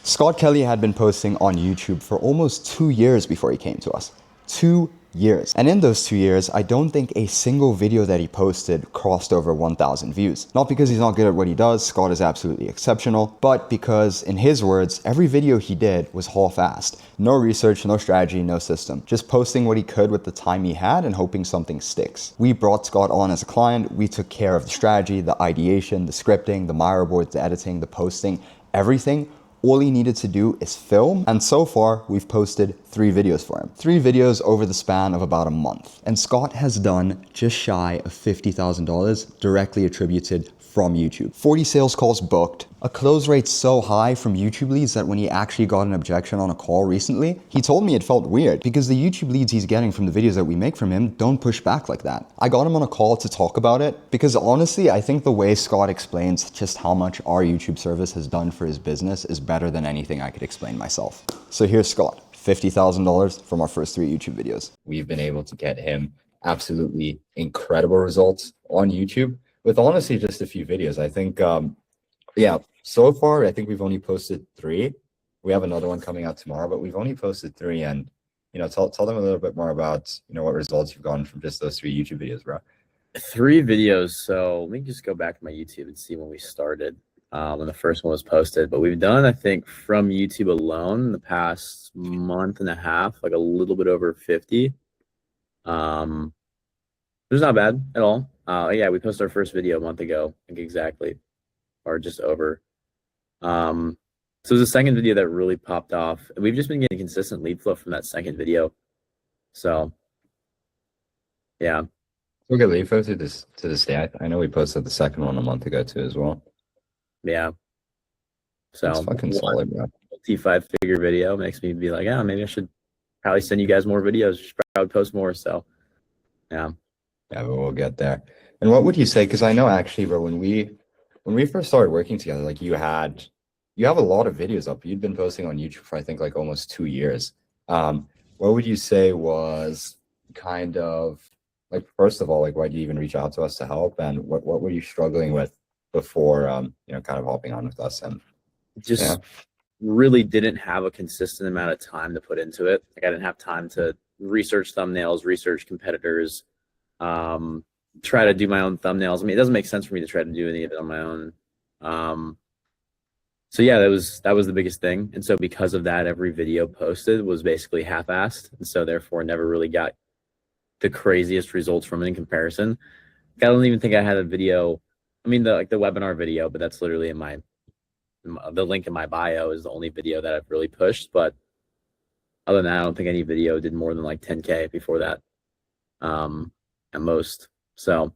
Scott Kelly had been posting on YouTube for almost 2 years before he came to us. 2 years. And in those 2 years, I don't think a single video that he posted crossed over 1,000 views. Not because he's not good at what he does, Scott is absolutely exceptional, but because, in his words, every video he did was half-assed. No research, no strategy, no system. Just posting what he could with the time he had and hoping something sticks. We brought Scott on as a client, we took care of the strategy, the ideation, the scripting, the Miro boards, the editing, the posting, everything. All he needed to do is film, and so far, we've posted 3 videos for him. 3 videos over the span of about a month. And Scott has done just shy of $50,000 directly attributed from YouTube. 40 sales calls booked, a close rate so high from YouTube leads that when he actually got an objection on a call recently, he told me it felt weird because the YouTube leads he's getting from the videos that we make from him don't push back like that. I got him on a call to talk about it because honestly, I think the way Scott explains just how much our YouTube service has done for his business is better than anything I could explain myself. So here's Scott, $50,000 from our first 3 YouTube videos. We've been able to get him absolutely incredible results on YouTube with honestly just a few videos. I think, yeah, so far, I think we've only posted 3. We have another one coming out tomorrow, but we've only posted 3. And, tell them a little bit more about, what results you've gotten from just those 3 YouTube videos, bro. 3 videos. So let me just go back to my YouTube and see when we started. When the first one was posted, but we've done, I think, from YouTube alone in the past month and a half, like a little bit over 50. It was not bad at all. Yeah, we posted our first video a month ago, I think exactly, or just over. So it was the second video that really popped off, and we've just been getting consistent lead flow from that second video. So, yeah. We'll get lead flow to this day. I know we posted the second one a month ago too, as well. Yeah. So it's fucking solid, bro. Multi-5-figure video makes me be like, yeah, maybe I should probably send you guys more videos. Should probably post more. So, yeah. Yeah, but we'll get there. And what would you say? Because I know actually, bro, when we first started working together, like you have a lot of videos up. You'd been posting on YouTube for I think like almost 2 years. What would you say was kind of like, first of all, like why did you even reach out to us to help, and what were you struggling with before kind of hopping on with us? And just really didn't have a consistent amount of time to put into it. Like I didn't have time to research thumbnails, research competitors, try to do my own thumbnails. I mean, it doesn't make sense for me to try to do any of it on my own. So yeah, that was the biggest thing. And so because of that, every video posted was basically half-assed, and so therefore never really got the craziest results from it in comparison. I don't even think I had a video. I mean, the webinar video, but that's literally in the link in my bio is the only video that I've really pushed. But other than that, I don't think any video did more than like 10K before that, at most. So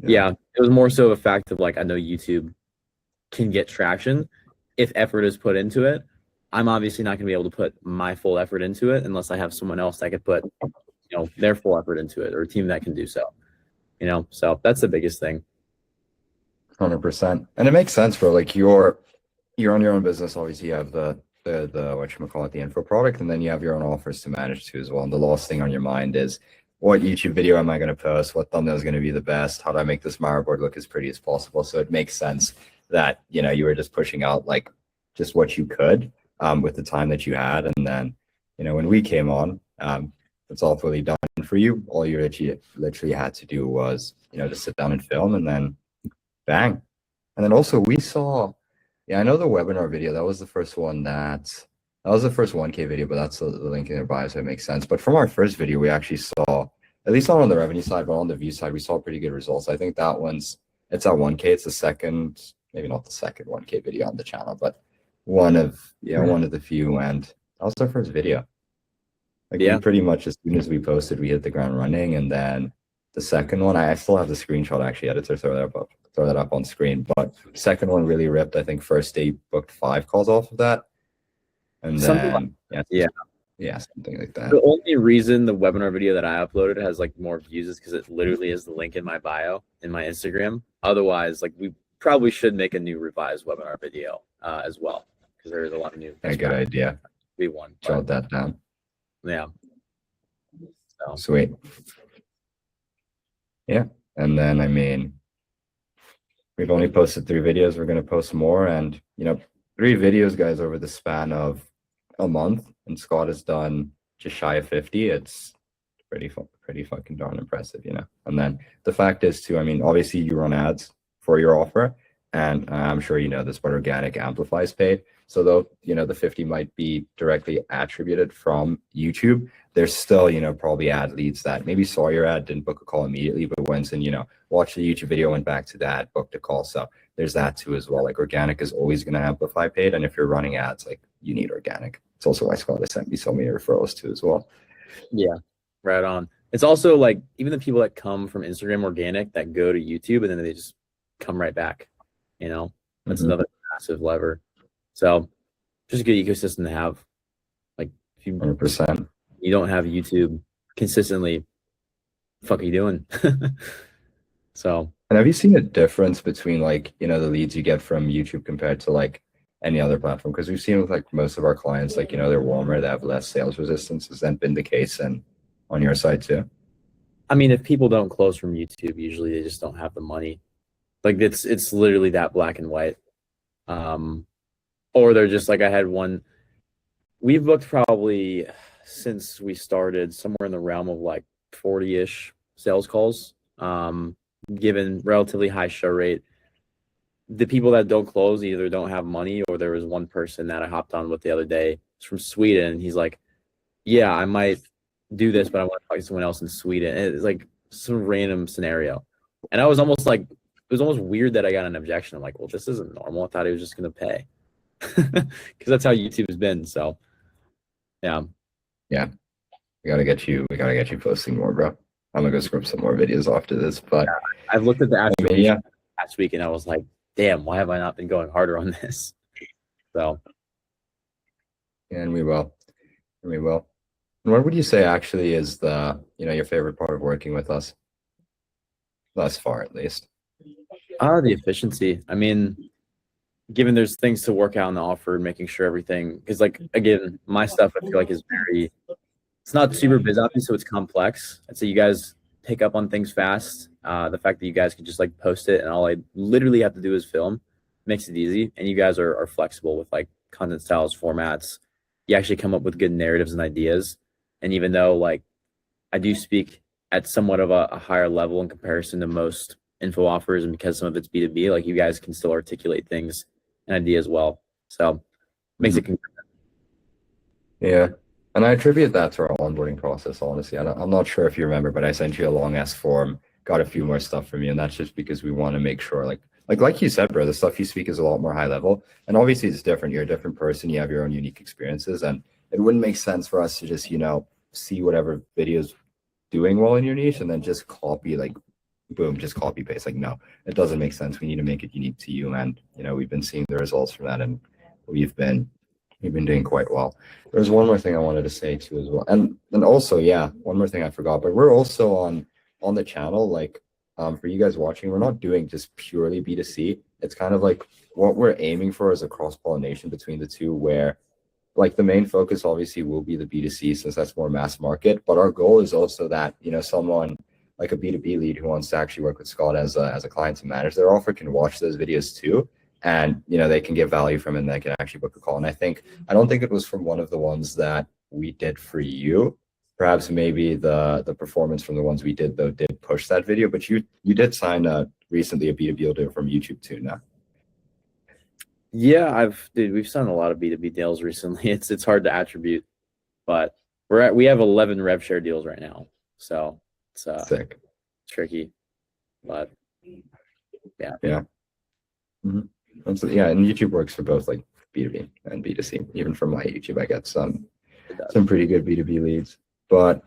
yeah, it was more so a fact of like, I know YouTube can get traction if effort is put into it. I'm obviously not gonna be able to put my full effort into it unless I have someone else that could put, their full effort into it, or a team that can do so. So that's the biggest thing. 100%. And it makes sense, bro. Like you're on your own business. Obviously, you have the whatchamacallit, the info product, and then you have your own offers to manage too as well. And the last thing on your mind is, what YouTube video am I going to post? What thumbnail is going to be the best? How do I make this Miro board look as pretty as possible? So it makes sense that you were just pushing out like just what you could with the time that you had. And then when we came on, it's all fully done for you. All you literally had to do was just sit down and film, and then bang. And then also we saw, I know the webinar video, that was the first one that was the first 1K video, but that's the link in their bio, so it makes sense. But from our first video, we actually saw, at least not on the revenue side, but on the view side, we saw pretty good results. I think that it's at 1K. It's the second, maybe not the second 1K video on the channel, but one of the few. And that was our first video. Like we pretty much, as soon as we posted, we hit the ground running. And then the second one, I still have the screenshot, actually, editor, throw that up on screen. But second one really ripped. I think first day booked 5 calls off of that. And then something like that. The only reason the webinar video that I uploaded has like more views is because it literally is the link in my bio in my Instagram. Otherwise, like we probably should make a new revised webinar video as well, because there is a lot of new. A good idea. Jot that down. Yeah. So. Sweet. Yeah, and then I mean, we've only posted 3 videos. We're going to post more, and videos, guys, over the span of a month, and Scott has done just shy of 50. It's pretty fucking darn impressive, you know. And then the fact is too, I mean, obviously you run ads for your offer, and I'm sure you know this, but organic amplifies paid. So though, you know, the 50 might be directly attributed from YouTube, there's still, you know, probably ad leads that maybe saw your ad, didn't book a call immediately, but went and, you know, watched the YouTube video, went back to that, booked a call. So there's that too as well. Like organic is always going to amplify paid. And if you're running ads, like you need organic. It's also why Scott has sent me so many referrals too as well. Yeah, right on. It's also like even the people that come from Instagram organic that go to YouTube and then they just come right back, you know, that's another massive lever. So just a good ecosystem to have. Like if you 100%. You don't have YouTube consistently, what the fuck are you doing? So. And have you seen a difference between like, you know, the leads you get from YouTube compared to like any other platform? Because we've seen with like most of our clients, like, you know, they're warmer, they have less sales resistance. Has that been the case and on your side too? I mean, if people don't close from YouTube, usually they just don't have the money. Like it's literally that black and white. Or they're just like, I had one, we've booked probably since we started somewhere in the realm of like 40-ish sales calls, given relatively high show rate. The people that don't close either don't have money, or there was one person that I hopped on with the other day. It's from Sweden. And he's like, yeah, I might do this, but I want to talk to someone else in Sweden. And it's like some random scenario. And I was almost like, it was almost weird that I got an objection. I'm like, well, this isn't normal. I thought he was just going to pay. Because that's how YouTube has been. So, yeah. Yeah. We gotta get you posting more, bro. I'm gonna go script some more videos after this. But yeah, I've looked at the attribution last week and I was like, damn, why have I not been going harder on this? So. And we will. And what would you say actually is the, you know, your favorite part of working with us? Thus far, at least. The efficiency. I mean, given there's things to work out in the offer and making sure everything, because like, again, my stuff I feel like is very, it's not super busy, so it's complex. I'd say you guys pick up on things fast. The fact that you guys can just like post it and all I literally have to do is film makes it easy. And you guys are flexible with like content styles, formats. You actually come up with good narratives and ideas. And even though like I do speak at somewhat of a higher level in comparison to most info offers, and because some of it's B2B, like you guys can still articulate things and ideas well. So makes it consistent. Yeah. And I attribute that to our onboarding process, honestly. I'm not sure if you remember, but I sent you a long ass form, got a few more stuff from you. And that's just because we want to make sure, like you said, bro, the stuff you speak is a lot more high level. And obviously it's different. You're a different person. You have your own unique experiences. And it wouldn't make sense for us to just, you know, see whatever video's doing well in your niche and then just copy, like, boom, just copy paste. Like, no, it doesn't make sense. We need to make it unique to you. And, you know, we've been seeing the results from that. And we've been doing quite well. There's one more thing I wanted to say too as well. And also, yeah, one more thing I forgot, but we're also on the channel, like for you guys watching, we're not doing just purely B2C. It's kind of like what we're aiming for is a cross-pollination between the two, where like the main focus obviously will be the B2C since that's more mass market. But our goal is also that, you know, someone like a B2B lead who wants to actually work with Scott as a client to manage their offer can watch those videos too. And, you know, they can get value from it and they can actually book a call. And I don't think it was from one of the ones that we did for you. Perhaps maybe the performance from the ones we did, though, did push that video. But you did sign recently a B2B deal from YouTube too now. Yeah, we've signed a lot of B2B deals recently. It's hard to attribute, but we have 11 rev share deals right now. So it's sick. Tricky, but yeah. Yeah. Mm-hmm. Yeah, and YouTube works for both like B2B and B2C. Even from my YouTube, I get some pretty good B2B leads. But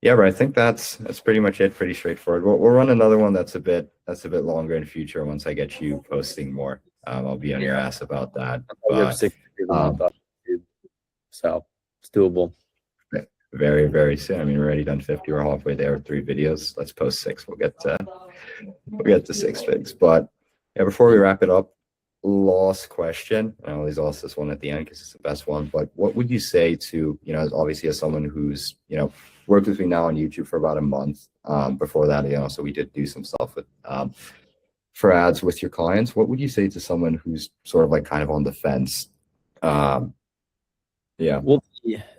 yeah, but I think that's pretty much it. Pretty straightforward. We'll run another one that's a bit longer in future once I get you posting more. I'll be on your ass about that. But, so it's doable. Very, very soon. I mean, we're already done 50. We're halfway there with 3 videos. Let's post 6. We'll get to 6 figs. But yeah, before we wrap it up, last question. I always ask this one at the end because it's the best one. But what would you say to, you know, obviously as someone who's, you know, worked with me now on YouTube for about a month. Before that, you know, so we did do some stuff with for ads with your clients, what would you say to someone who's sort of like kind of on the fence? Yeah. Well,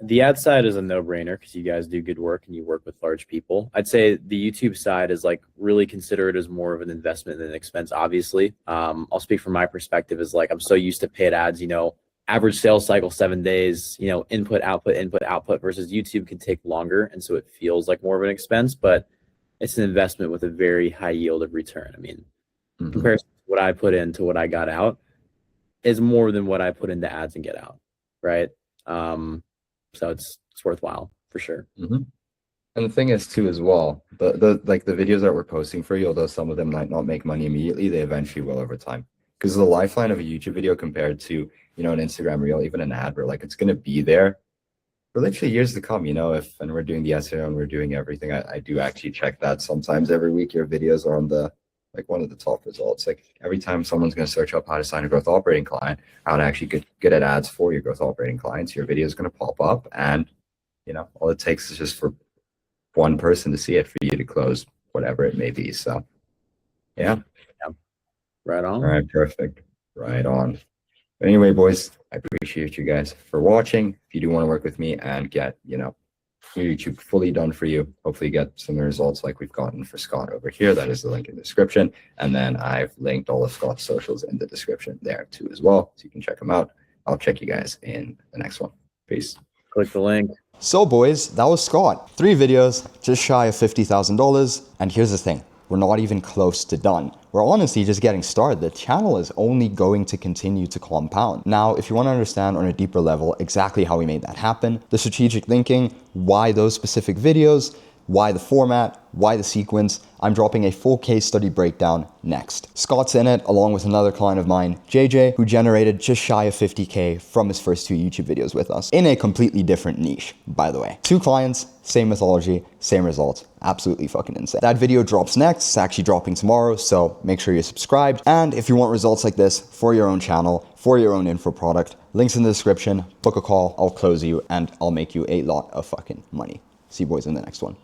the ad side is a no-brainer because you guys do good work and you work with large people. I'd say the YouTube side is like really consider it as more of an investment than an expense, obviously. I'll speak from my perspective is like I'm so used to paid ads, average sales cycle 7 days, input, output versus YouTube can take longer. And so it feels like more of an expense, but it's an investment with a very high yield of return. I mean, comparison to what I put in to what I got out is more than what I put into ads and get out, right? So it's worthwhile for sure. And the thing is too, as well, the videos that we're posting for you, although some of them might not make money immediately, they eventually will over time. Because the lifeline of a YouTube video compared to, an Instagram reel, even an ad, where like it's gonna be there for literally years to come, and we're doing the SEO and we're doing everything. I do actually check that sometimes every week. Your videos are on the one of the top results. Like every time someone's going to search up how to sign a growth operating client, how to actually get good at ads for your growth operating clients, your video is going to pop up, and all it takes is just for one person to see it for you to close whatever it may be. So yeah. Right on. All right, perfect. Right on. But anyway, boys, I appreciate you guys for watching. If you do want to work with me and get your YouTube fully done for you, hopefully get some results like we've gotten for Scott over here. That is the link in the description. And then I've linked all of Scott's socials in the description there too as well, so you can check them out. I'll check you guys in the next one. Peace. Click the link. So boys, that was Scott. 3 videos, just shy of $50,000. And here's the thing, we're not even close to done. We're honestly just getting started. The channel is only going to continue to compound. Now, if you want to understand on a deeper level exactly how we made that happen, the strategic thinking, why those specific videos, why the format, why the sequence, I'm dropping a full case study breakdown next. Scott's in it along with another client of mine, JJ, who generated just shy of 50K from his first 2 YouTube videos with us in a completely different niche, by the way. 2 clients, same methodology, same results. Absolutely fucking insane. That video drops next. It's actually dropping tomorrow, so make sure you're subscribed. And if you want results like this for your own channel, for your own info product, links in the description, book a call, I'll close you, and I'll make you a lot of fucking money. See you boys in the next one.